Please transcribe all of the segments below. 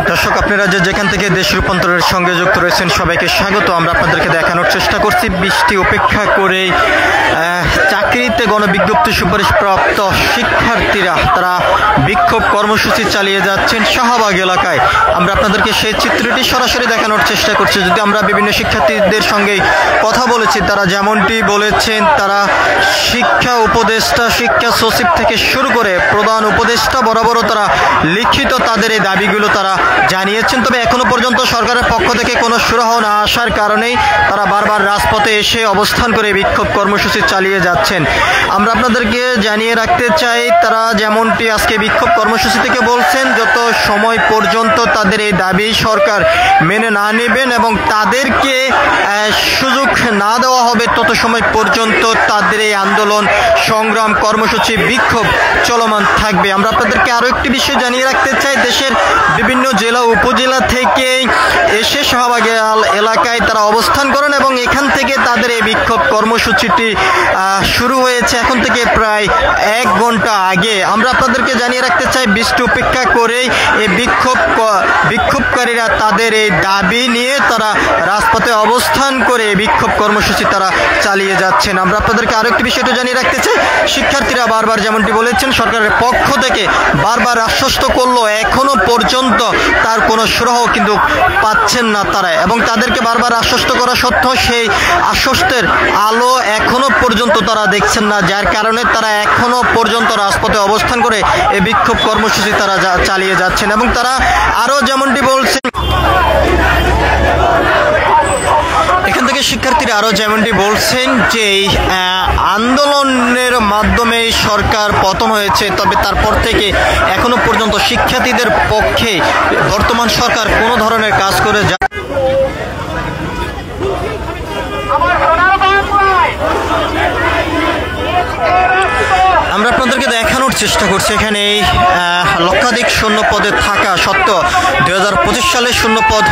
দর্শক, আপনারা যেখান থেকে দেশ রূপান্তরের সঙ্গে যুক্ত রয়েছেন সবাইকে স্বাগত। আমরা আপনাদেরকে দেখানোর চেষ্টা করছি বৃষ্টি উপেক্ষা করে চাকরিতে গণবিজ্ঞপ্তি সুপারিশপ্রাপ্ত শিক্ষার্থীরা তারা বিক্ষোভ কর্মসূচি চালিয়ে যাচ্ছেন শাহবাগ এলাকায়। আমরা আপনাদেরকে সেই চিত্রটি সরাসরি দেখানোর চেষ্টা করছি। যদি আমরা বিভিন্ন শিক্ষার্থীদের সঙ্গে কথা বলেছি, তারা যেমনটি বলেছেন, তারা শিক্ষা উপদেষ্টা, শিক্ষা সচিব থেকে শুরু করে প্রধান উপদেষ্টা বরাবরও তারা লিখিত তাদের এই দাবিগুলো তারা জানিয়েছেন। তবে এখনো পর্যন্ত সরকারের পক্ষ থেকে কোনো সুরাহা না আসার কারণেই তারা বারবার রাজপথে এসে অবস্থান করে বিক্ষোভ কর্মসূচি চালিয়ে যাচ্ছেন। আমরা আপনাদেরকে জানিয়ে রাখতে চাই, তারা যেমনটি আজকে বিক্ষোভ কর্মসূচি থেকে বলছেন, যত সময় পর্যন্ত তাদের এই দাবি সরকার মেনে না নেবেন এবং তাদেরকে সুযোগ না দেওয়া হবে, তত সময় পর্যন্ত তাদের এই আন্দোলন, সংগ্রাম, কর্মসূচি, বিক্ষোভ চলমান থাকবে। আমরা আপনাদেরকে আরও একটি বিষয় জানিয়ে রাখতে চাই, দেশের বিভিন্ন জেলা উপজেলা থেকে এসে শাহবাগ এলাকায় তারা অবস্থান করেন এবং এখান থেকে তাদের এই বিক্ষোভ কর্মসূচিটি শুরু হয়েছে এখন থেকে প্রায় 1 ঘন্টা আগে। আমরা আপনাদেরকে জানিয়ে রাখতে চাই, বৃষ্টি উপেক্ষা করেই এই বিক্ষোভকারীরা তাদের এই দাবি নিয়ে তারা রাজপথে অবস্থান করে বিক্ষোভ কর্মসূচি তারা চালিয়ে যাচ্ছেন। আমরা আপনাদেরকে আরো একটি বিষয়টা জানিয়ে রাখতে চাই, শিক্ষার্থীরা বারবার যেমনটি বলেছেন, সরকারের পক্ষ থেকে বারবার আশ্বস্ত করলো, এখনো পর্যন্ত তার কোনো সুরাহ কিন্তু পাচ্ছেন না তারা, এবং তাদেরকে বারবার আশ্বস্ত করা সত্ত্বেও সেই আশ্বস্তের আলো এখনো পর্যন্ত তারা দেখছেন না, যার কারণে তারা এখনো পর্যন্ত রাজপথে অবস্থান করে এই বিক্ষোভ কর্মসূচি তারা চালিয়ে যাচ্ছেন। এবং তারা আরো যেমনটি বলছেন, এখান থেকে শিক্ষার্থীরা আরো যেমনটি বলছেন যে আন্দোলনের মাধ্যমে সরকার পতন হয়েছে, তবে তারপর থেকে এখনো পর্যন্ত শিক্ষার্থীদের পক্ষে বর্তমান সরকার কোনো ধরনের কাজ করে যায়। আমরা আপনাদেরকে দেখানোর চেষ্টা করছি, এখানে লক্ষাধিক শূন্য পদে থাকা সত্ত্বেও 2025 সালে শূন্য পদ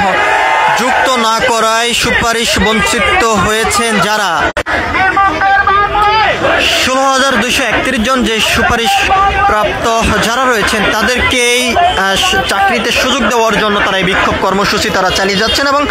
যুক্ত না করায় সুপারিশ বঞ্চিত হয়েছেন যারা 16,231 জন যে সুপারিশ প্রাপ্ত যারা রয়েছেন তাদেরকেই চাকরিতে সুযোগ দেওয়ার জন্য তারা এই বিক্ষোভ কর্মসূচি তারা চালিয়ে যাচ্ছেন। এবং